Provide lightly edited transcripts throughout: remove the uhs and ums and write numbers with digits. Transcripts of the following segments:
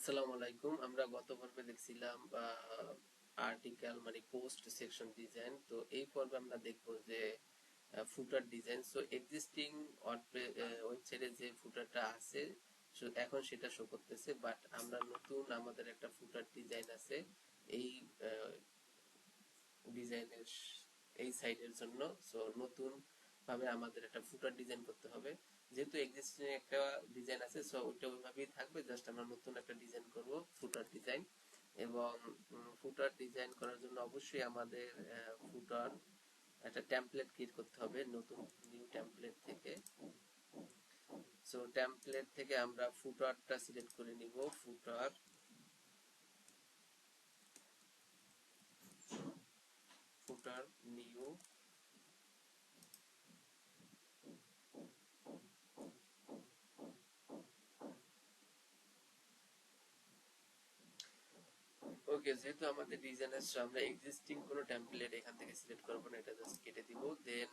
আসসালামু আলাইকুম। আমরা গত পর্বে দেখছিলাম আর্টিকেল মানে পোস্ট সেকশন ডিজাইন। তো এই পর্বে আমরা দেখব যে ফুটার ডিজাইন। সো এক্সিস্টিং ওয়েবসাইটে যে ফুটারটা আছে এখন সেটা শো করতেছে, বাট আমরা নতুন আমাদের একটা ফুটার ডিজাইন আছে এই ডিজাইনের এই সাইটের জন্য। সো নতুন ভাবে আমাদের একটা ফুটার ডিজাইন করতে হবে, যেহেতু এক্সিস্টিং একটা ডিজাইন আছে সো ওইটা ওইভাবেই থাকবে, জাস্ট আমরা নতুন একটা ডিজাইন করব ফুটার ডিজাইন। এবং ফুটার ডিজাইন করার জন্য অবশ্যই আমাদের ফুটার একটা টেমপ্লেট ক্রিয়েট করতে হবে নতুন নিউ টেমপ্লেট থেকে। সো টেমপ্লেট থেকে আমরা ফুটারটা সিলেক্ট করে নিব, ফুটার ফুটার নিউ। ওকে, যেহেতু আমাদের ডিজাইন আছে আমরা এক্সিস্টিং কোনো টেমপ্লেট এখান থেকে সিলেক্ট করব না, এটা জাস্ট কেটে দিব। দেন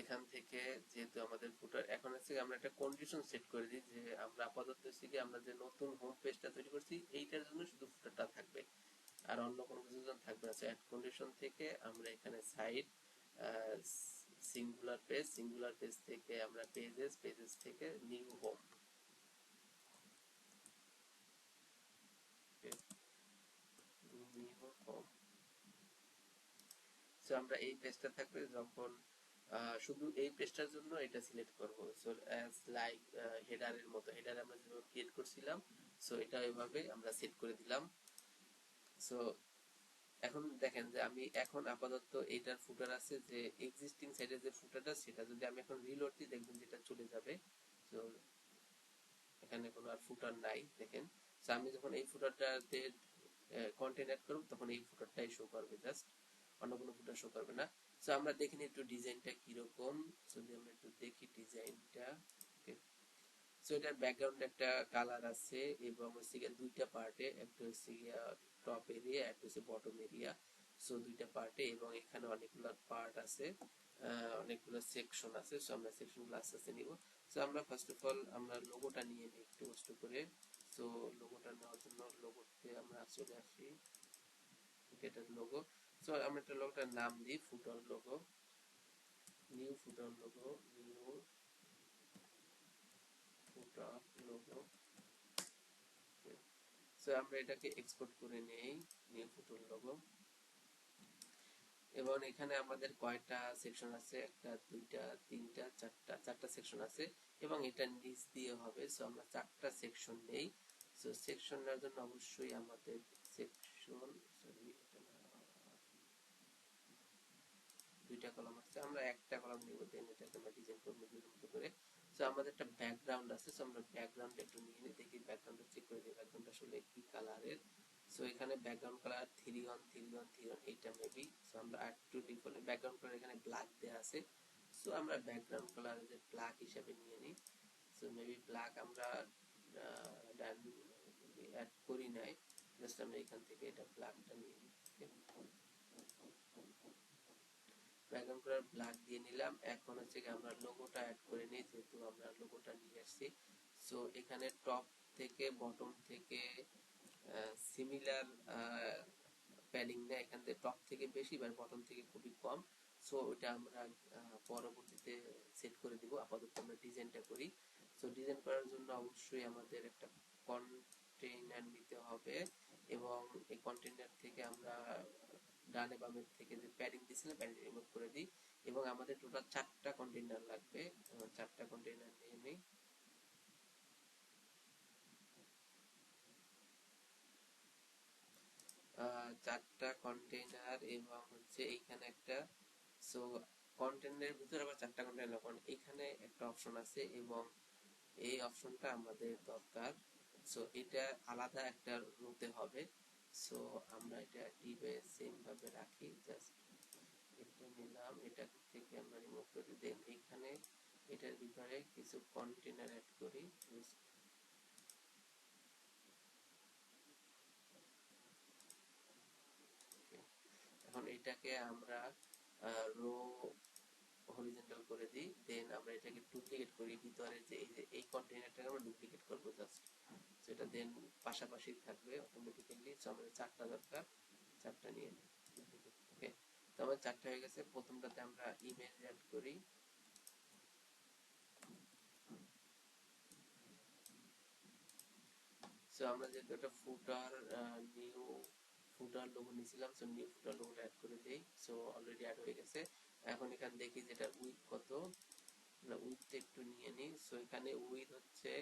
এখান থেকে যেহেতু আমাদের ফুটার এখন আছে, আমরা একটা কন্ডিশন সেট করে দিই যে আমরা আপাতত হচ্ছে কি আমরা যে নতুন হোম পেজটা তৈরি করছি এইটার জন্য শুধু ফুটারটা থাকবে, আর অন্য কোনো কিছুর জন্য থাকবে না। অ্যাড কন্ডিশন থেকে আমরা এখানে সাইট সিঙ্গুলার পেজ থেকে আমরা পেজেস থেকে new home. New home. So আমরা এই পেজটা থাকবে যখন শুধু এই পেজটার জন্য এটা সিলেক্ট করব। সো অ্যাজ লাইক হেডারের মতো, হেডার আমরা যেভাবে ক্রিয়েট করছিলাম সো এটা এভাবে আমরা সেট করে দিলাম। সো এখন দেখেন যে আমি এখন আপাতত এইটার ফুটার আছে যে এক্সিস্টিং সাইটের যে ফুটারটা সেটা যদি আমি এখন রিলোড দিই দেখবেন যেটা চলে যাবে। তো এখানে কোনো আর ফুটার নাই দেখেন। সো আমি যখন এই ফুটারটাতে কন্টেন্ট অ্যাড করব তখন এই ফুটারটাই শো করবে, জাস্ট অন্য কোনো ফুটার শো করবে না। সো আমরা দেখি একটু ডিজাইনটা কিরকম, যদি আমরা একটু দেখি ডিজাইনটা। ওকে, সো এটার ব্যাকগ্রাউন্ড একটা কালার আছে এবং হচ্ছে গিয়ে দুইটা পার্টে, একটা হচ্ছে গিয়ে টপ এরিয়া, একটা হচ্ছে বটম এরিয়া। সো দুইটা পার্টে এবং এখানে অনেকগুলো পার্ট আছে, অনেকগুলো সেকশন আছে। সো আমরা সেকশনগুলো আস্তে আস্তে নিব। সো আমরা ফার্স্ট অফ অল আমরা লোগোটা নিয়ে নিই একটু কষ্ট করে। সো লোগোটা নেওয়ার জন্য লোগোতে আমরা চলে আসি, এটার লোগো। সো আমরা একটা লোগোটার নাম দিই ফুটার লোগো, নিউ ফুটার লোগো, নিউ ফুটার লোগো। সো আমরা এটাকে এক্সপোর্ট করে নেই, নিউ ফুটার লোগো। এবং এখানে আমাদের কয়টা সেকশন আছে, একটা দুইটা তিনটা চারটা সেকশন আছে এবং এটা নিচ দিয়ে হবে। সো আমরা চারটা সেকশন নেই। সো সেকশন নেওয়ার জন্য অবশ্যই আমাদের সেকশন দুইটা কলাম আছে, আমরা একটা কলাম নিব, দেন এটাকে আমরা ডিজাইন করব দুইটা মতো করে। সো আমাদের একটা ব্যাকগ্রাউন্ড আছে, সো আমরা ব্যাকগ্রাউন্ড একটু নিয়ে নিই, দেখি ব্যাকগ্রাউন্ডটা চেক করে দিই ব্যাকগ্রাউন্ড আসলে কি কালারের। সো এখানে background colour 3 on 3 on 3 on এইটা মেবি। সো আমরা একটু ডিফল্ট ব্যাকগ্রাউন্ড কালার এখানে ব্ল্যাক দেয়া আছে। সো আমরা ব্যাকগ্রাউন্ড কালার যে ব্ল্যাক হিসেবে নিয়ে নিই। সো মেবি ব্ল্যাক আমরা অ্যাড করি নাই, জাস্ট আমরা এখান থেকে এটা ব্ল্যাকটা নিয়ে নিই। ব্যাকগ্রাউন্ড কালার ব্ল্যাক দিয়ে নিলাম। এখন হচ্ছে কি আমরা লোগোটা অ্যাড করে নিই, যেহেতু আমরা লোগোটা নিয়ে আসছি। সো এখানে টপ থেকে বটম থেকে সিমিলার প্যাডিং না, এখান থেকে টপ থেকে বেশি বা বটম থেকে খুবই কম। সো ওটা আমরা পরবর্তীতে সেট করে দিব, আপাতত আমরা ডিজাইনটা করি। সো ডিজাইন করার জন্য অবশ্যই আমাদের একটা কন্টেইনার নিতে হবে এবং এই কন্টেইনার থেকে আমরা ডানে বামের থেকে যে প্যাডিং দিয়েছিলাম প্যাডিং রিমুভ করে দিই এবং আমাদের টোটাল 4টা কন্টেইনার লাগবে। 4টা কন্টেইনার নিয়ে নিই। চারটা কন্টেইনার এবং হচ্ছে এইখানে একটা। সো কন্টেইনারের ভিতরে আবার 4টা কন্টেইনার, কারণ এখানে একটা অপশন আছে এবং এই অপশনটা আমাদের দরকার। সো এটা আলাদা একটা রোতে হবে। সো আমরা এটা ডিবে সেম ভাবে রাখি, জাস্ট এটা নিলাম, এটা থেকে আমরা রিমুভ করে দেন এখানে এটার ভিতরে কিছু কন্টেইনার অ্যাড করি। এখন এটাকে আমরা রো হরিজন্টাল করে দিই, দেন আমরা এটাকে ডুপ্লিকেট করি ভিতরে যে এই কন্টেইনারটাকে আমরা ডুপ্লিকেট করব জাস্ট। সেটা দেন পাশাপাশি থাকবে অটোমেটিক্যালি। সো আমাদের 4টা দরকার, 4টা নিয়ে নিই। ওকে, তো আমার 4টা হয়ে গেছে। প্রথমটাতে আমরা ইমেজ অ্যাড করি। সো আমরা যেহেতু একটা ফুটার নিউ ফুটার লোগো নিয়েছিলাম, সো নিউ ফুটার লোগোটা অ্যাড করে দেই। সো অলরেডি অ্যাড হয়ে গেছে। এখন এখানে দেখি যেটা উইথ কত, আমরা উইথটা একটু নিয়ে নিই। সো এখানে উইথ হচ্ছে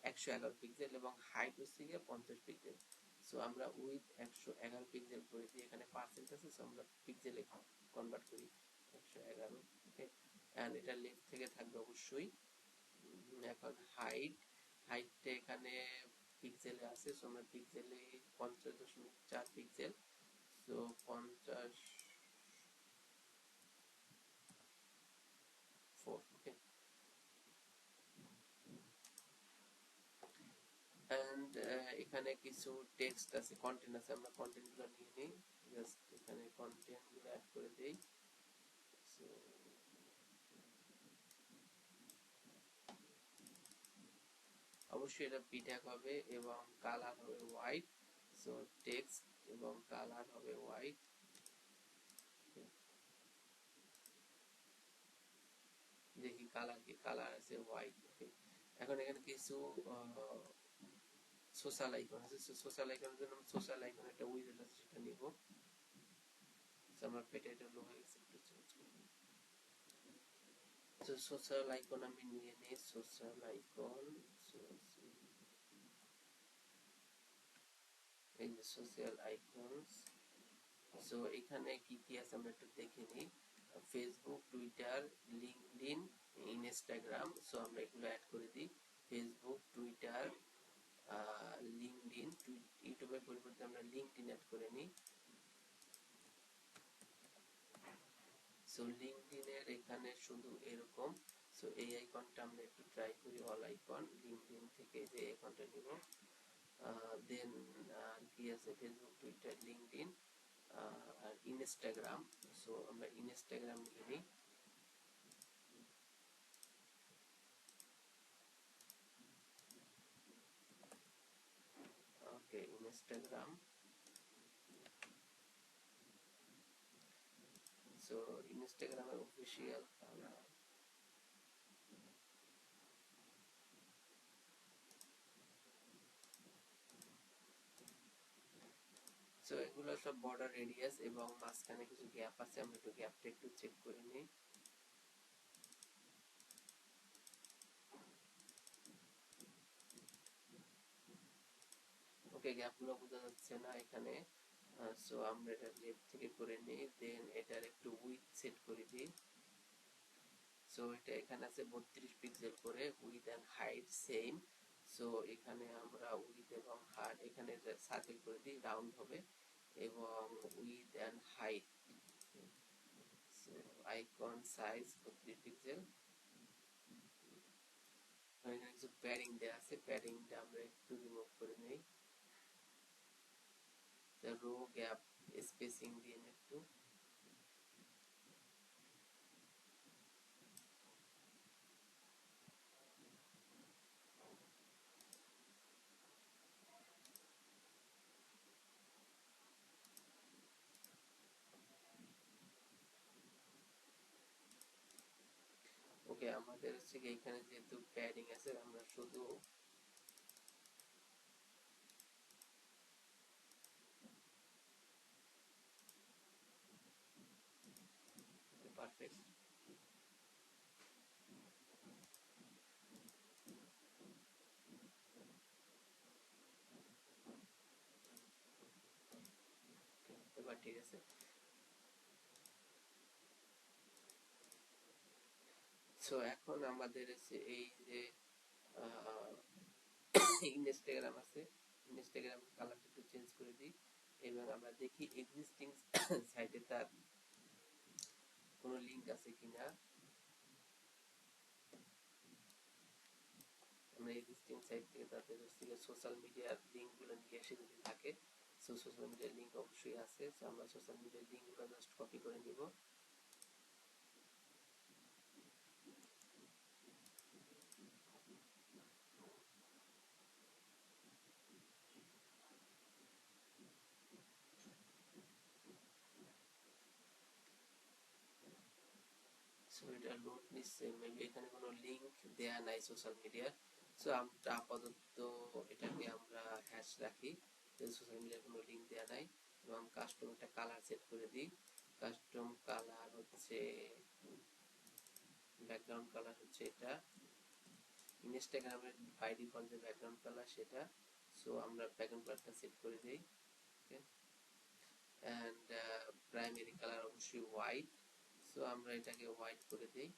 111 পিক্সেল এবং হাইট হচ্ছে গিয়ে 50 পিক্সেল। সো আমরা উইথ 111 পিক্সেল করে দিই, এখানে পার্সেন্ট আছে, সো আমরা পিক্সেলে কনভার্ট করি 111। ওকে, এন্ড এটা লেফট থেকে থাকবে অবশ্যই। এখন হাইটটা এখানে পিক্সেলে আছে, সো আমরা পিক্সেলে 50.4 পিক্সেল। সো 54। ওকে, এন্ড এখানে কিছু টেক্সট আছে, কন্টেন্ট আছে, আমরা কন্টেন্ট গুলো নিয়ে নিই। জাস্ট এখানে কন্টেন্ট গুলো অ্যাড করে দেই। সো অবশ্যই এটা পিট্যাগ হবে এবং কালার হবে হোয়াইট। সো টেক্সট এবং কালার হবে হোয়াইট। দেখি কালার কি, কালার আছে হোয়াইট। ওকে, এখন এখানে কিছু সোশ্যাল আইকন আছে। সোশ্যাল আইকনের জন্য সোশ্যাল আইকন একটা উইজেট আছে, সেটা নিব। আমার পেটে এটা লো হয়ে গেছে, একটু চেঞ্জ করব। তো সোশ্যাল আইকন আমি নিয়ে নিই। সোশ্যাল আইকন, এই যে সোশ্যাল আইকনস। সো এখানে কি কি আছে আমরা একটু দেখে নিই। Facebook, Twitter, LinkedIn, Instagram. So আমরা এগুলো অ্যাড করে দিই। ফেসবুক, টুইটার, লিঙ্কডইন, ইউটিউবের পরিবর্তে আমরা লিঙ্কডইন অ্যাড করে নিই। সো লিঙ্কডইনের এখানে শুধু এরকম। সো এই আইকনটা আমরা একটু ট্রাই করি, অল আইকন। লিঙ্কডইন থেকে যে আইকনটা নিব। দেন কি আছে, ফেসবুক, টুইটার, লিঙ্কডইন আর ইনস্টাগ্রাম। সো আমরা ইনস্টাগ্রাম নিয়ে নিই। ওকে, ইনস্টাগ্রাম। সো ইনস্টাগ্রামের অফিসিয়াল কালার, সো এগুলো সব বর্ডার রেডিয়াস এবং মাঝখানে কিছু গ্যাপ আছে, আমরা একটু গ্যাপটা একটু চেক করে নিই। ওকে, গ্যাপগুলো বোঝা যাচ্ছে না এখানে। সো আমরা এটা লেফট থেকে করে নিই। দেন এটার একটু উইথ সেট করে দিই। সো এটা এখানে আছে 32 পিক্সেল করে, width and height same. So এখানে আমরা উইথ এবং হাইট এখানে সার্কেল করে দিই, রাউন্ড হবে। এবং width and height, so icon size 32 pixel. এখানে কিছু প্যাডিং দেওয়া আছে, প্যাডিংটা আমরা একটু রিমুভ করে নেই। রো গ্যাপ স্পেসিং দিয়ে একটু। ওকে, আমাদের হচ্ছে কি এখানে যেহেতু প্যাডিং আছে, আমরা শুধু পারফেক্ট। এবার ঠিক আছে। সো এখন আমাদের হচ্ছে এই যে ইনস্টাগ্রাম আছে, ইনস্টাগ্রাম কালারটা একটু চেঞ্জ করে দিই এবং আমরা দেখি এক্সিস্টিং সাইটে তার কোনো লিংক আছে কিনা। আমরা এক্সিস্টিং সাইট থেকে তাদের থেকে সোশ্যাল মিডিয়ার লিংকগুলো নিয়ে এসে যদি থাকে, সো সোশ্যাল মিডিয়ার লিংক অবশ্যই আছে। সো আমরা সোশ্যাল মিডিয়ার লিংকগুলো জাস্ট কপি করে নিব। সো এটা লোড নিচ্ছে, মেবি এখানে কোনো লিংক দেয়া নাই সোশ্যাল মিডিয়ার। সো আমরা আপাতত এটাকে আমরা হ্যাশ রাখি, সোশ্যাল মিডিয়ার কোনো লিংক দেয়া নাই। এবং কাস্টম একটা কালার সেট করে দিই। কাস্টম কালার হচ্ছে ব্যাকগ্রাউন্ড কালার হচ্ছে এটা। ইনস্টাগ্রামের বাই ডিফল্ট যে ব্যাকগ্রাউন্ড কালার সেটা। সো আমরা ব্যাকগ্রাউন্ড কালারটা সেট করে দেই। ওকে, এন্ড প্রাইমারি কালার অবশ্যই হোয়াইট। সো আমরা এটাকে হোয়াইট করে দেই।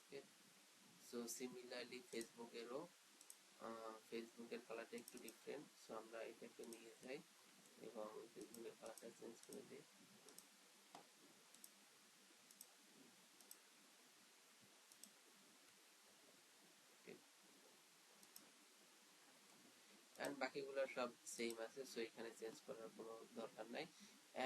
ওকে, সো সিমিলারলি ফেসবুকের কালারটা একটু ডিফারেন্ট। সো আমরা এটাকে নিয়ে যাই এবং ফেসবুকের কালারটা চেঞ্জ করে দিই। এন্ড বাকিগুলো সব সেম আছে, সো এখানে চেঞ্জ করার কোনো দরকার নাই।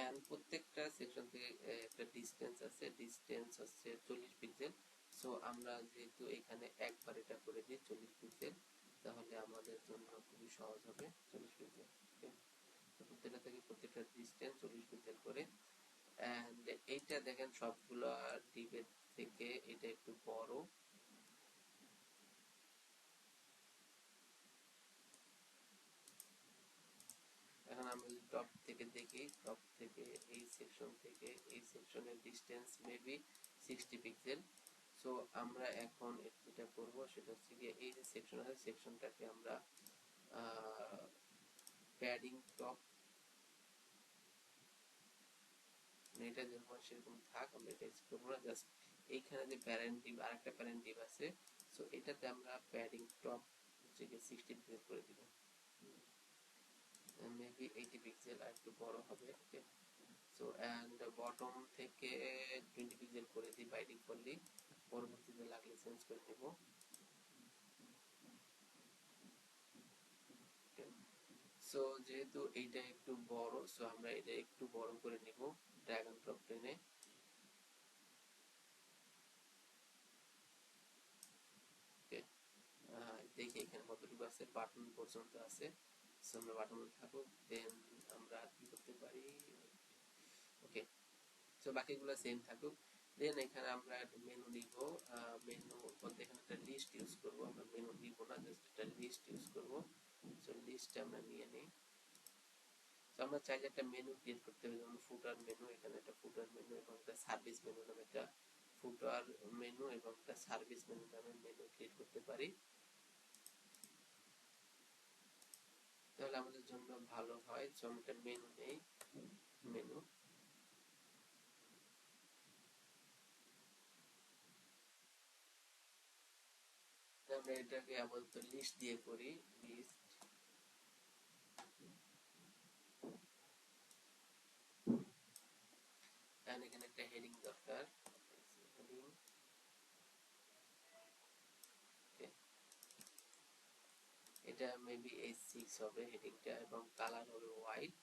এন্ড প্রত্যেকটা সেকশন থেকে একটা ডিসটেন্স আছে, ডিসটেন্স হচ্ছে 40 পিক্সেল। সো আমরা যেহেতু এখানে একবার এটা করে দিই 40 পিক্সেল, তাহলে আমাদের জন্য খুবই সহজ হবে 40 পিক্সেল। ওকে, তো প্রত্যেকটা থেকে প্রত্যেকটা ডিসটেন্স 40 পিক্সেল করে। এন্ড এইটা দেখেন সবগুলো ডিপের থেকে এটা একটু বড়। এখন আমরা যদি টপ থেকে দেখি, টপ থেকে এই সেকশন থেকে এই সেকশনের ডিসটেন্স মেবি 60 পিক্সেল। সো আমরা এখন যেটা করব সেটা হচ্ছে গিয়ে এই যে সেকশন আছে সেকশনটাকে আমরা প্যাডিং টপ, এটা যেরকম সেরকম থাক, আমরা এটা ইউজ করবো না। জাস্ট এইখানে যে প্যারেন্ট ডিভ আরেকটা প্যারেন্ট ডিভ আছে, সো এটাতে আমরা প্যাডিং টপ হচ্ছে গিয়ে 60 পিক্সেল করে দিব, মেবি 80 পিক্সেল আর একটু বড় হবে। ওকে, সো এন্ড বটম থেকে 20 পিক্সেল করে দিই বাই ডিফল্টলি, পরবর্তীতে লাগলে চেঞ্জ করে নেব। সো যেহেতু এইটা একটু বড়, সো আমরা এটা একটু বড় করে নিব ড্র্যাগ এন্ড ড্রপ টেনে। ওকে, দেখি এখানে কতটুকু আছে, বাটন পর্যন্ত আছে। সো আমরা বাটন থাকুক, দেন আমরা কি করতে পারি। ওকে, সো বাকিগুলো সেম থাকুক। দেন এখানে আমরা একটা মেনু নিব। মেনু বলতে এখানে একটা লিস্ট ইউজ করব, আমরা মেনু নিব না, জাস্ট একটা লিস্ট ইউজ করব। সো লিস্ট আমরা নিয়ে নিই। তো আমরা চাইলে একটা মেনু ক্রিয়েট করতে হবে, যেমন ফুটার মেনু, এখানে একটা ফুটার মেনু এবং একটা সার্ভিস মেনু নামে একটা ফুটার মেনু এবং একটা সার্ভিস মেনু নামে মেনু ক্রিয়েট করতে পারি, তাহলে আমাদের জন্য ভালো হয়। সো আমরা একটা মেনু নেই, মেনু, আমরা এটাকে আপাতত লিস্ট দিয়ে করি, লিস্ট। এন্ড এখানে একটা হেডিং দরকার, হেডিং। এটা মেবি H6 হবে হেডিংটা এবং কালার হবে হোয়াইট।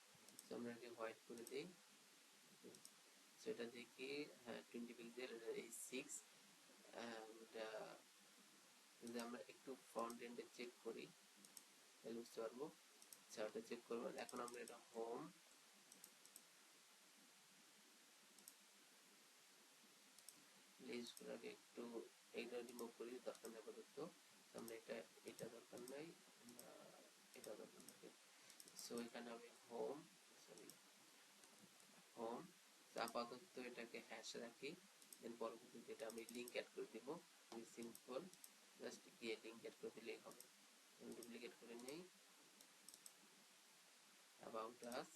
সো আমরা এটাকে হোয়াইট করে দেই। সো এটা দেখি, হ্যাঁ 20 পিক্সেল, এটা H6। এটা যদি আমরা একটু ফ্রন্ট এন্ডে চেক করি তাহলে বুঝতে পারবো। আচ্ছা, ওটা চেক করবো। এখন আমরা এটা হোম, লিস্টগুলোকে একটু এইটা রিমুভ করি, দরকার নেই আপাতত। আমরা এটা দরকার নাই, এটা দরকার নাই। সো এখানে আমি হোম, সরি হোম, আপাতত এটাকে হ্যাশ রাখি। দেন পরবর্তীতে এটা আমি লিংক অ্যাড করে দিব, খুবই সিম্পল, জাস্ট গিয়ে লিংক অ্যাড করে দিলেই হবে। ডুপ্লিকেট করে নেই, about us,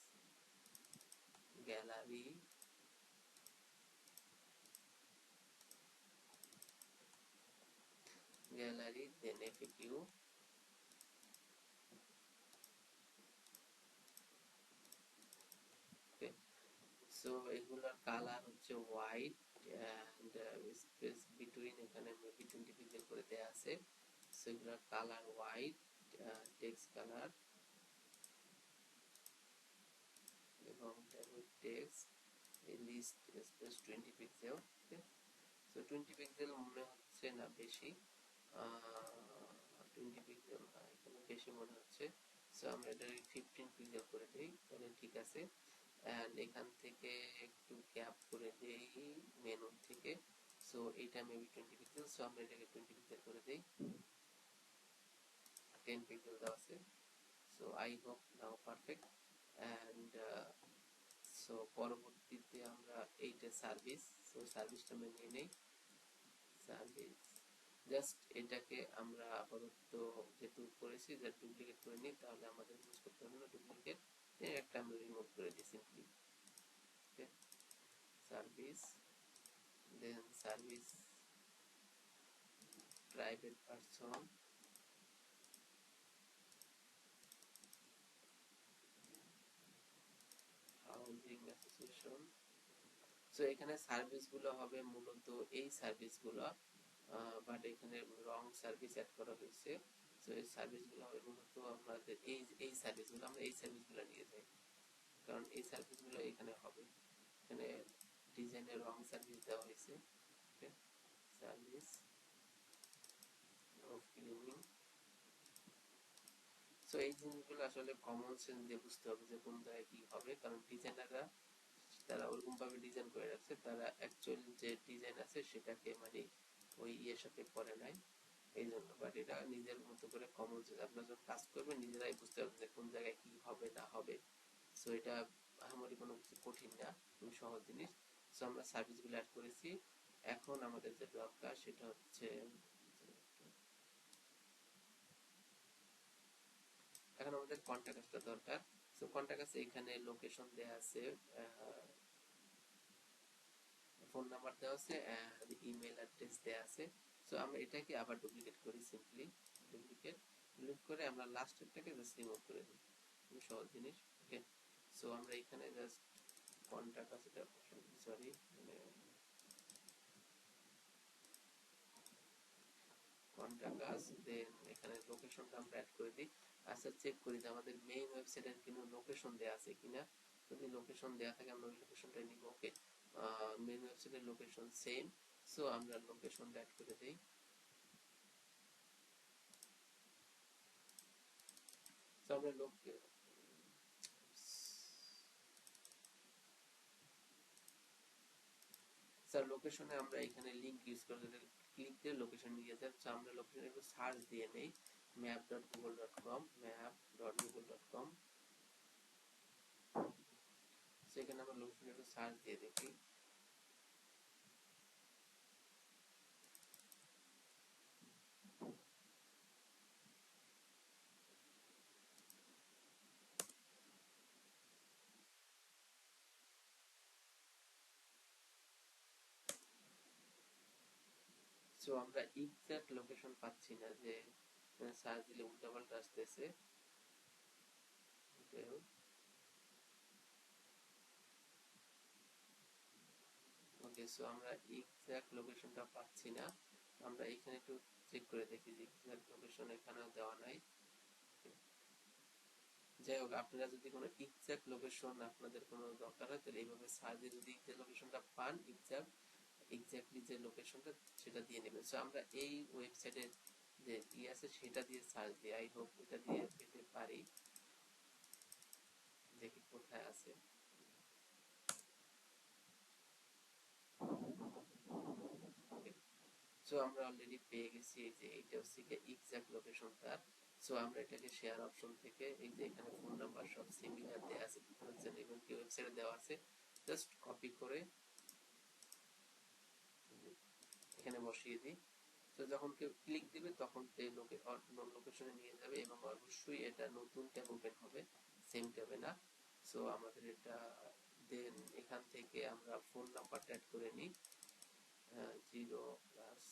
gallery, gallery, then FAQ. So এগুলোর কালার হচ্ছে হোয়াইট এন্ড স্পেস বিটুইন এখানে মেবি 20 পিক্সেল করে দেয়া আছে। সো এগুলোর কালার হোয়াইট, টেক্সট কালার এবং text list space 20 pixel. Okay, so 20 pixel মনে হচ্ছে না বেশি, 20 পিক্সেল এখানে বেশি মনে হচ্ছে। সো আমরা এটা 15 পিক্সেল করে দেই, তাহলে ঠিক আছে। এন্ড এখান থেকে একটু গ্যাপ করে দেই মেনু থেকে। সো এইটা মেবি 20 পিক্সেল, সো আমরা এটাকে 20 পিক্সেল করে দেই, 10 পিক্সেল দেওয়া আছে। So I hope now perfect. And so পরবর্তীতে আমরা এইটা সার্ভিস, সো সার্ভিসটা আমরা নিয়ে নেই, সার্ভিস জাস্ট এটাকে আমরা আপাতত যেহেতু করেছি যা ডুপ্লিকেট করে নিই, তাহলে আমাদের ইউজ করতে হবে না ডুপ্লিকেট, একটা আমরা রিমুভ করে দিই simply. Okay, service, then service private person, housing association. So এখানে সার্ভিসগুলো হবে মূলত এই সার্ভিসগুলো, বাট এখানে রং সার্ভিস অ্যাড করা হয়েছে। সো এই সার্ভিসগুলো হবে মূলত আমাদের এই সার্ভিসগুলো, আমরা এই সার্ভিসগুলো নিয়ে যাই, কারণ এই সার্ভিসগুলো এখানে হবে। এখানে ডিজাইনের রং সার্ভিস দেওয়া হয়েছে। ওকে, সার্ভিস অফ ক্লিনিং। সো এই জিনিসগুলো আসলে কমন সেন্স দিয়ে বুঝতে হবে যে কোন জায়গায় কি হবে, কারণ ডিজাইনাররা তারা ওরকম ভাবে ডিজাইন করে রাখছে, তারা অ্যাকচুয়াল যে ডিজাইন আছে সেটাকে মানে ওই ইয়ের সাথে করে নাই এই জন্য। বাট এটা নিজের মতো করে কমন সেন্স, আপনারা যখন কাজ করবেন নিজেরাই বুঝতে পারবেন যে কোন জায়গায় কি হবে না হবে। সো এটা আমাদের কোনো কিছু কঠিন না, খুবই সহজ জিনিস। সো আমরা সার্ভিসগুলো অ্যাড করেছি। এখন আমাদের যে দরকার সেটা হচ্ছে, এখন আমাদের কন্টাক্ট আসটা দরকার। সো কন্টাক্ট আছে, এখানে লোকেশন দেয়া আছে, ফোন নাম্বার দেওয়া আছে, ইমেল অ্যাড্রেস দেওয়া আছে। সো আমরা এটাকে আবার ডুপ্লিকেট করি, সিম্পলি ডিলিট করে আমরা লাস্টেরটাকে জাস্ট রিমুভ করে দিই, খুবই সহজ জিনিস। ওকে, সো আমরা এখানে জাস্ট কন্টাক্ট আছে, সরি মানে কন্টাক্ট আস, দেন এখানে লোকেশনটা আমরা অ্যাড করে দিই। আচ্ছা, চেক করি যে আমাদের মেইন ওয়েবসাইটের কোনো লোকেশন দেওয়া আছে কিনা, যদি লোকেশন দেওয়া থাকে আমরা ওই লোকেশনটাই নিব। ওকে, মেইন ওয়েবসাইটের লোকেশন সেম, সো আমরা লোকেশনটা অ্যাড করে দেই। তো আমরা স্যার লোকেশনে আমরা এখানে লিংক ইউজ করে ক্লিক দিয়ে লোকেশন নিয়ে যাই। তো আমরা লোকেশনে একটু সার্চ দিয়ে নেই, map.google.com, map.google.com। সেখানে আমরা লোকেশনে একটু সার্চ দিয়ে দেখি। সো আমরা এক্সাক্ট লোকেশন পাচ্ছি না, যে সার্চ দিলে উল্টাপাল্টা আসতেছে। ওকে, সো আমরা এক্সাক্ট লোকেশনটা পাচ্ছি না, আমরা এখানে একটু চেক করে দেখি যে এক্সাক্ট লোকেশন এখানেও দেওয়া নাই। যাই হোক, আপনারা যদি কোনো এক্সাক্ট লোকেশন আপনাদের কোনো দরকার হয় তাহলে এইভাবে সার্চে যদি এক্সাক্ট লোকেশনটা পান, এক্স্যাক্টলি যে লোকেশনটা সেটা দিয়ে নেবেন। সো আমরা এই ওয়েবসাইটের যে ই আছে সেটা দিয়ে সার্চ দিই, আই হোপ এটা দিয়ে পেতে পারি, দেখি কোথায় আছে। সো আমরা অলরেডি পেয়ে গেছি, এই যে এইটা হচ্ছে এক্সাক্ট লোকেশন তার। সো আমরা এটাকে শেয়ার অপশন থেকে, এই যে এখানে ফোন নাম্বার সব সিমিলার দেওয়া আছে, এবং কি ওয়েবসাইটে দেওয়া আছে, জাস্ট কপি করে এখানে বসিয়ে দিই। তো যখন কেউ ক্লিক দিবে তখন এই লোকেশনে নিয়ে যাবে, এবং অবশ্যই এটা নতুন ট্যাব ওপেন হবে, সেম ট্যাবে না। সো আমাদের এটা, দেন এখান থেকে আমরা ফোন নাম্বারটা অ্যাড করে নিই, 0+।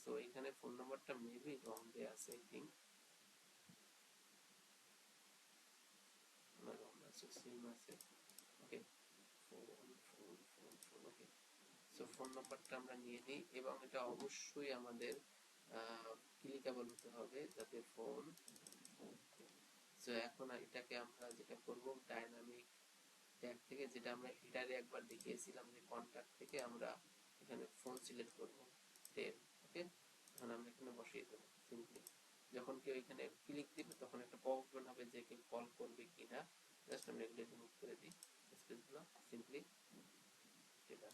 সো এখানে ফোন নাম্বারটা মেবি রং দেয়া আছে, আই থিঙ্ক রং আছে, সেম আছে। ওকে, ওকে, সো ফোন নাম্বারটা আমরা নিয়ে নিই, এবং এটা অবশ্যই আমাদের ক্লিকেবল হতে হবে যাতে ফোন। সো এখন এটাকে আমরা যেটা করব, ডাইনামিক ট্যাগ থেকে, যেটা আমরা হেডারে একবার দেখিয়েছিলাম যে কন্টাক্ট থেকে আমরা এখানে ফোন সিলেক্ট করব 10। ওকে, এখন আমরা এখানে বসিয়ে দেব সিম্পলি। যখন কেউ এখানে ক্লিক দিবে তখন একটা পপ আপ হবে যে কেউ কল করবে কিনা, জাস্ট আমরা এগুলো রিমুভ করে দিই স্পেসগুলো সিম্পলি, এটা।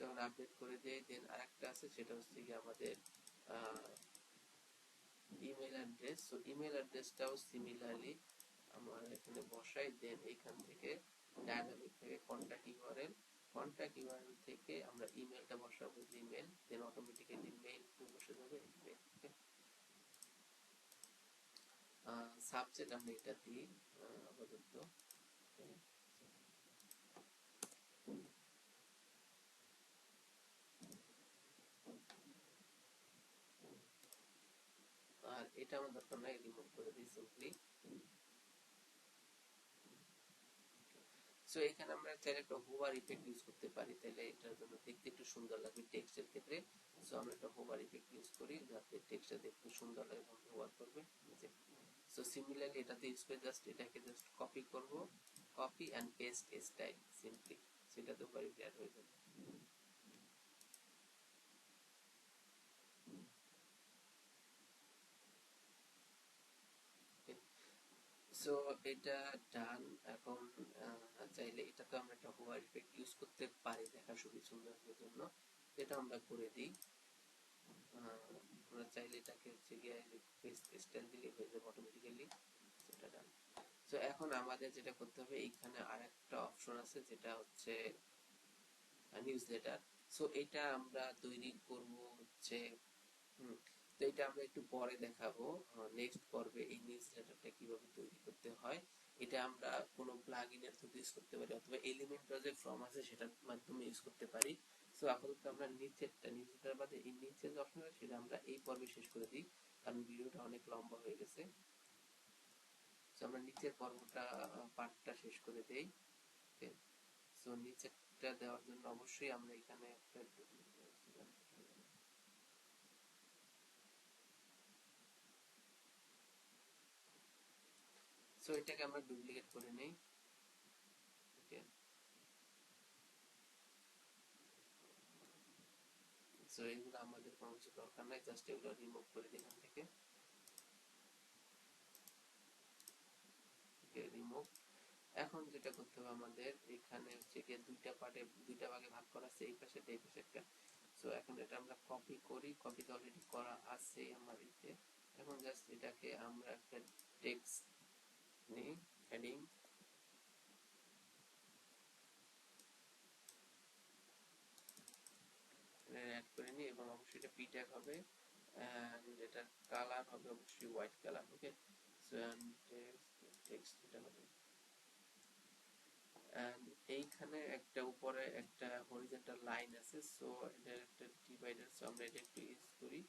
যখন আপডেট করে দেই দেন আরেকটা আছে সেটা হচ্ছে কি আমাদের ইমেল অ্যাড্রেস। সো ইমেল অ্যাড্রেসটাও সিমিলারলি আমরা এখানে বসাই, দেন এখান থেকে ডায়নামিক থেকে কন্টাক্ট ইউআরএল থেকে আমরা ইমেলটা বসাবো, জিমেল, দেন অটোমেটিক্যালি মেইল বসে যাবে ইমেল। সাবজেক্ট আমরা এটা দিই আপাতত। আর এটা আমার দরকার নাই, রিমুভ করে দিই সিম্পলি। সো এখানে আমরা চাইলে একটা হোভার ইফেক্ট ইউজ করতে পারি, তাহলে এটার জন্য দেখতে একটু সুন্দর লাগবে টেক্সটের ক্ষেত্রে। সো আমরা একটা হোভার ইফেক্ট ইউজ করি যাতে টেক্সটটা দেখতে সুন্দর লাগে এবং হোভার করবে। সো সিমিলারলি এটাতে ইউজ করে জাস্ট এটাকে জাস্ট কপি করব, copy and paste style simply, সেটাতে উপরে অ্যাড হয়ে যাবে। সো এটা ডান। এখন চাইলে এটা তো আমরা একটা হোভার ইফেক্ট ইউজ করতে পারি দেখা খুবই সুন্দরের জন্য, এটা আমরা করে দিই। আমরা চাইলে এটাকে হচ্ছে গিয়ে পেস্ট স্টাইল দিলে হয়ে যাবে অটোমেটিক্যালি, সেটা ডান। সো এখন আমাদের যেটা করতে হবে, এইখানে আরেকটা অপশন আছে যেটা হচ্ছে নিউজলেটার। সো এটা আমরা তৈরি করব হচ্ছে তো এটা আমরা একটু পরে দেখাবো নেক্সট পর্বে এই নিউজলেটারটা কিভাবে তৈরি করতে হয়। এটা আমরা কোনো প্লাগইনের থ্রু ইউজ করতে পারি অথবা এলিমেন্টর যে ফর্ম আছে সেটার মাধ্যমে ইউজ করতে পারি। সো আপাতত আমরা নিচেরটা নিউজলেটার বাদে এই নিচের যে অপশন আছে সেটা আমরা এই পর্বে শেষ করে দিই, কারণ ভিডিওটা অনেক লম্বা হয়ে গেছে। সো আমরা নিচের পর্বটা পার্টটা শেষ করে দেই। সো নিচেরটা দেওয়ার জন্য অবশ্যই আমরা এখানে একটা সো এটাকে আমরা ডুপ্লিকেট করে নেই। ওকে, সো এগুলো আমাদের কোনো কিছু দরকার নাই, জাস্ট এগুলো রিমুভ করে দিই এখান থেকে। ওকে, রিমুভ। এখন যেটা করতে হবে আমাদের এখানে হচ্ছে গিয়ে দুইটা পার্টে দুইটা ভাগে ভাগ করা আছে, এই পাশে এই পাশে একটা। সো এখন এটা আমরা কপি করি, কপি তো অলরেডি করা আছে আমার এতে। এখন জাস্ট এটাকে আমরা একটা টেক্সট নিই, হেডিং, অ্যাড করে নিই এবং অবশ্যই এটা পি ট্যাগ হবে এন্ড এটার কালার হবে অবশ্যই হোয়াইট কালার। ওকে, সো টেক্সট এটা হবে এন্ড এইখানে একটা উপরে একটা হরিজন্টাল লাইন আছে। সো এটা একটা ডিভাইডার, সো আমরা এটা একটু ইউজ করি।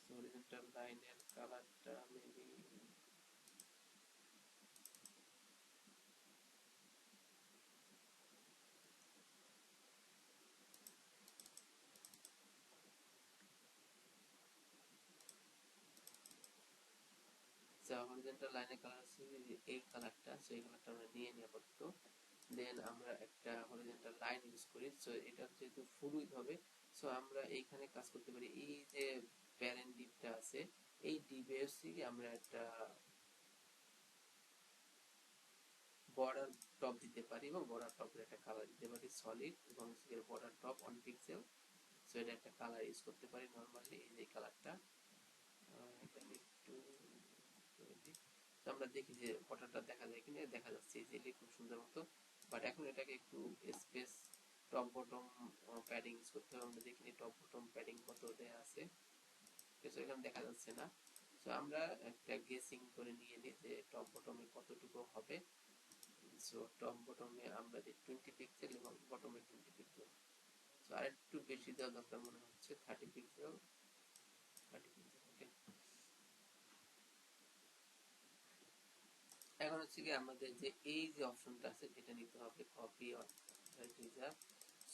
সো হরিজন্টাল লাইনের কালারটা মেবি হরিজন্টাল লাইনের কালার আছে এই কালারটা, সো এই কালারটা আমরা নিয়ে নিই আপাতত। দেন আমরা একটা হরিজন্টাল লাইন ইউজ করি। সো এটা যেহেতু ফুল উইডথ হবে, সো আমরা এইখানে কাজ করতে পারি, এই যে প্যারেন্ট ডিপটা আছে এই ডিপে হচ্ছে আমরা একটা বর্ডার টপ দিতে পারি এবং বর্ডার টপের একটা কালার দিতে পারি সলিড, এবং বর্ডার টপ 1 পিক্সেল। সো এটা একটা কালার ইউজ করতে পারি নরমালি, এই যে কালারটা। এটা একটু তো আমরা দেখি যে বর্ডারটা দেখা যায় কিনা, দেখা যাচ্ছে ইজিলি খুব সুন্দর মতো। বাট এখন এটাকে একটু space top bottom padding use করতে হবে। আমরা দেখিনি টপ বটম প্যাডিং কত দেয়া আছে, এখানে দেখা যাচ্ছে না। সো আমরা একটা গেসিং করে নিয়ে নিই যে টপ বটমে কতটুকু হবে। সো টপ বটমে আমরা দিই 20 পিক্সেল এবং বটমে 20 পিক্সেল। সো আর একটু বেশি দেওয়া দরকার মনে হচ্ছে, 30 পিক্সেল, 30 পিক্সেল। ওকে, এখন হচ্ছে কি আমাদের যে এই যে অপশনটা আছে এটা নিতে হবে, কপি অর রিজার্ভ।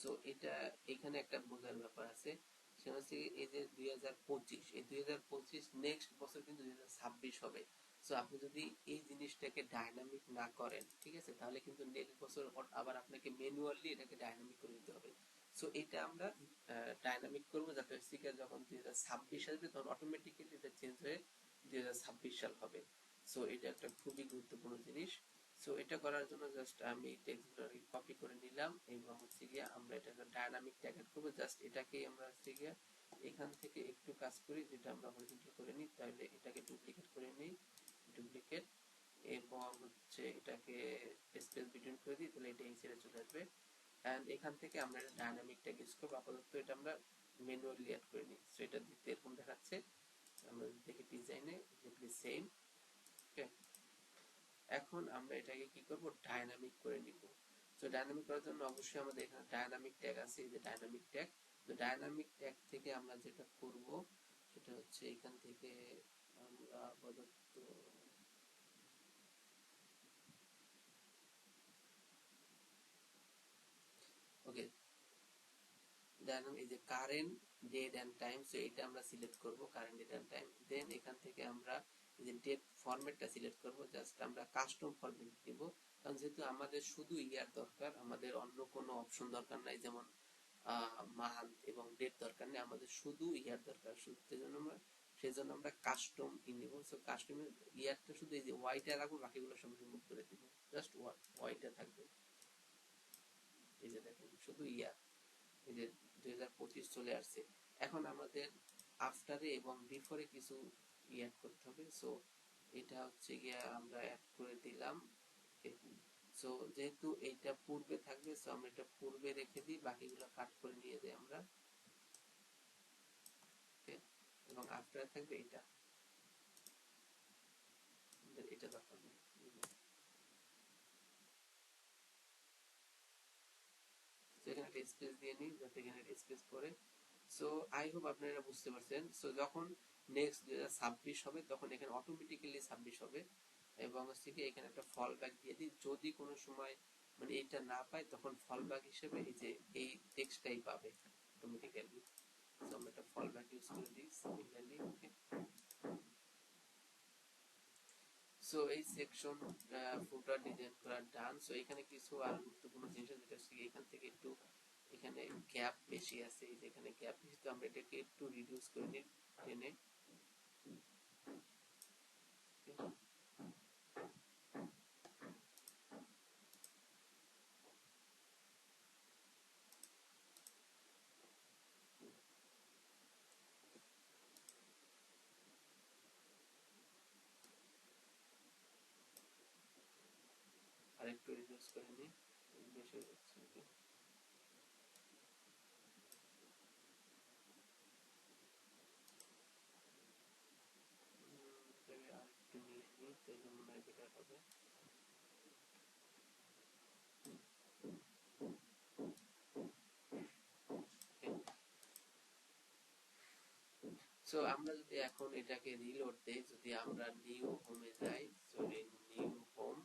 সো এটা এখানে একটা বোঝার ব্যাপার আছে, সেটা হচ্ছে এই যে 2025, এই 2025 নেক্সট বছর কিন্তু 2026 হবে। সো আপনি যদি এই জিনিসটাকে ডাইনামিক না করেন, ঠিক আছে, তাহলে কিন্তু নেক্সট বছর আবার আপনাকে ম্যানুয়ালি এটাকে ডাইনামিক করে দিতে হবে। সো এটা আমরা ডাইনামিক করবো যাতে হচ্ছে যখন 2026 আসবে তখন অটোমেটিক্যালি এটা চেঞ্জ হয়ে 2026 সাল হবে। সো এটা একটা খুবই গুরুত্বপূর্ণ জিনিস। সো এটা করার জন্য জাস্ট আমি টেক্সটগুলোকে কপি করে নিলাম এবং হচ্ছে গিয়ে আমরা এটাকে ডায়নামিক ট্যাগ এড করব। জাস্ট এটাকেই আমরা হচ্ছে গিয়ে এখান থেকে একটু কাজ করি, যেটা আমরা হরিজন্টাল করে নিই, তাহলে এটাকে ডুপ্লিকেট করে নিই, ডুপ্লিকেট, এবং হচ্ছে এটাকে স্পেস বিটুইন করে দিই, তাহলে এটা এই ছেড়ে চলে আসবে। এন্ড এখান থেকে আমরা এটা ডায়নামিক ট্যাগ ইউজ করব। আপাতত এটা আমরা ম্যানুয়ালি অ্যাড করে নিই। সো এটা দিতে এরকম দেখাচ্ছে, আমরা দেখি ডিজাইনে এক্স্যাক্টলি সেম। ওকে, এখন আমরা এটাকে কি করব, ডায়নামিক করে নিব। তো ডায়নামিক করার জন্য অবশ্যই আমাদের এখানে ডায়নামিক ট্যাগ আছে, এই যে ডায়নামিক ট্যাগ। তো ডায়নামিক ট্যাগ থেকে আমরা যেটা করব সেটা হচ্ছে এখান থেকে আমরা আপাতত ওকে ডায়নামিক, এই যে current date and time, so এটা আমরা সিলেক্ট করব, current date and time. Then এখান থেকে আমরা এই যে ডেট ফরম্যাটটা সিলেক্ট করব, জাস্ট আমরা কাস্টম ফরম্যাট দিব, কারণ যেহেতু আমাদের শুধু ইয়ার দরকার, আমাদের অন্য কোনো অপশন দরকার নাই, যেমন মান্থ এবং ডেট দরকার নেই, আমাদের শুধু ইয়ার দরকার। সেজন্য আমরা কাস্টম নিব। সো কাস্টম ইয়ারটা শুধু এই যে ওয়াইটা রাখবো, বাকিগুলো সব রিমুভ করে দিব, জাস্ট ওয়াইটা থাকবে। এই যে দেখেন শুধু ইয়ার, এই যে 2025 চলে আসছে। এখন আমাদের আফটারে এবং বিফোরে কিছু অ্যাড করতে হবে। সো এটা হচ্ছে গিয়া আমরা অ্যাড করে দিলাম। সো যেহেতু এইটা পূর্বে থাকবে, সো আমরা এটা পূর্বে রেখে দিই, বাকিগুলো কাট করে নিয়ে যাই আমরা। এবং আফটারে থাকবে এটা, এটা দরকার নেই। এখানে একটা স্পেস দিয়ে নিই, যাতে এখানে একটা স্পেস পড়ে। সো আই হোপ আপনারা বুঝতে পারছেন। সো যখন নেক্সট 2026 হবে, তখন এখানে অটোমেটিক্যালি 26 হবে। এবং হচ্ছে কি এখানে একটা ফল ব্যাক দিয়ে দিই, যদি কোনো সময় মানে এটা না পায়, তখন ফল ব্যাক হিসেবে এই যে এই টেক্সটটাই পাবে অটোমেটিক্যালি। সো আমরা একটা ফল ব্যাক ইউজ করে দিই সিমিলারলি। ওকে, সো এই সেকশন ফুটার ডিজাইন করা ডান। সো এখানে কিছু আর গুরুত্বপূর্ণ জিনিস আছে, যেটা হচ্ছে এখান থেকে একটু এখানে গ্যাপ বেশি আছে, এই যে এখানে গ্যাপ বেশি, তো আমরা এটাকে একটু রিডিউস করে নিই টেনে। আর একটু রিডিউস করে নিই, বেশি হয়ে যাচ্ছে। ওকে, এটাকে আর একটু নিয়ে নিই, তাহলে মনে হয় বেটার হবে। সো আমরা যদি এখন এটাকে রিলোড দেই, যদি আমরা নিউ হোমে যাই, sorry new home,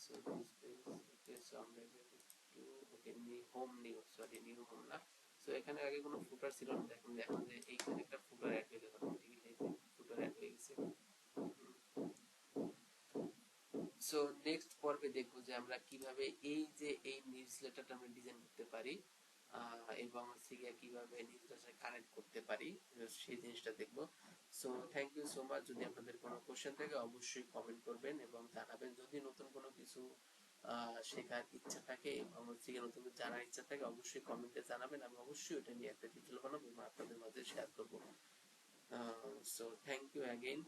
so this page, okay, so আমরা এটাকে একটু ওকে home new, sorry new home না। সো এখানে আগে কোনো ফুটার ছিল না, দেখুন দেখুন যে এইখানে একটা ফুটার অ্যাড হয়ে গেল অটোমেটিক্যালি, ফুটার অ্যাড হয়ে গেছে। সো নেক্সট পর্বে দেখবো যে আমরা কিভাবে এই যে এই নিউজলেটারটা আমরা ডিজাইন করতে পারি, এবং হচ্ছে গিয়ে কিভাবে নিউজলেটার কানেক্ট করতে পারি, সেই জিনিসটা দেখবো। So thank you so much. যদি আপনাদের কোনো কোশ্চেন থাকে অবশ্যই কমেন্ট করবেন এবং জানাবেন। যদি নতুন কোনো কিছু শেখার ইচ্ছা থাকে এবং হচ্ছে গিয়ে নতুন কিছু জানার ইচ্ছা থাকে, অবশ্যই কমেন্টে জানাবেন। আমি অবশ্যই ওটা নিয়ে একটা টিউটোরিয়াল বানাবো এবং আপনাদের মাঝে শেয়ার করবো। So thank you again.